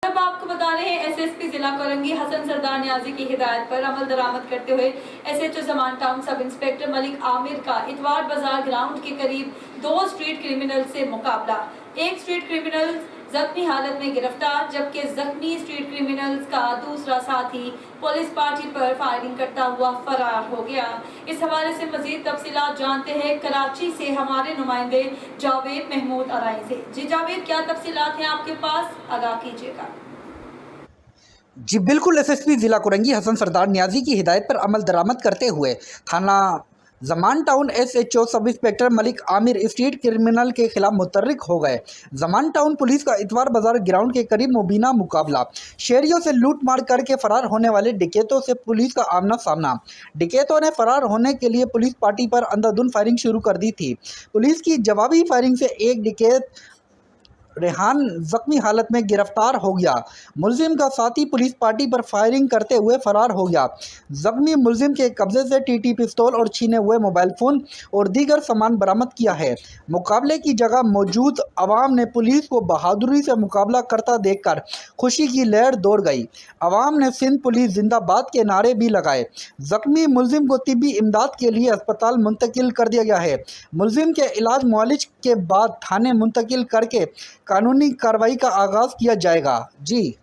अब आपको बता रहे हैं एसएसपी जिला कोरंगी हसन सरदार नियाजी की हिदायत पर अमल दरामद करते हुए SHO Zaman town sub inspector Malik Aamir का इतवार बाजार ग्राउंड के करीब 2 स्ट्रीट क्रिमिनल से मुकाबला। एक स्ट्रीट क्रिमिनल जख्मी हालत में गिरफ्तार, जबकि जख्मी स्ट्रीट क्रिमिनल्स का दूसरा साथी पुलिस पार्टी पर फायरिंग करता हुआ फरार हो गया। इस हवाले से मजीद तफसीलात जानते हैं कराची से हमारे नुमाइंदे जावेद महमूद अराई से। जी जावेद, क्या तफसीलात हैं आपके पास, आगाह कीजिएगा। जी बिल्कुल, एसएसपी जिला कोरंगी हसन सरदार नियाजी की हिदायत पर अमल दरामद करते हुए थाना Zaman town SHO sub inspector Malik Aamir street criminal के खिलाफ मुतहर्रिक हो गए। जमान टाउन पुलिस का इतवार बाजार ग्राउंड के करीब मुबीना मुकाबला। शहरियों से लूट मार करके फरार होने वाले डिकैतों से पुलिस का आमना सामना। डिकैतों ने फरार होने के लिए पुलिस पार्टी पर अंधाधुंध फायरिंग शुरू कर दी थी। पुलिस की जवाबी फायरिंग से एक डिकैत रेहान जख्मी हालत में गिरफ्तार हो गया। मुलजिम का साथी पुलिस पार्टी पर फायरिंग करते हुए फरार हो गया। जख्मी मुलजिम के कब्जे से टीटी पिस्तौल और छीने हुए मोबाइल फ़ोन और दीगर सामान बरामद किया है। मुकाबले की जगह मौजूद अवाम ने पुलिस को बहादुरी से मुकाबला करता देखकर खुशी की लहर दौड़ गई। अवाम ने सिंध पुलिस जिंदाबाद के नारे भी लगाए। जख्मी मुलजिम को तिब्बी इमदाद के लिए अस्पताल मुंतकिल कर दिया गया है। मुलजिम के इलाज मुआलिज के बाद थाने मुंतकिल करके कानूनी कार्रवाई का आगाज़ किया जाएगा। जी।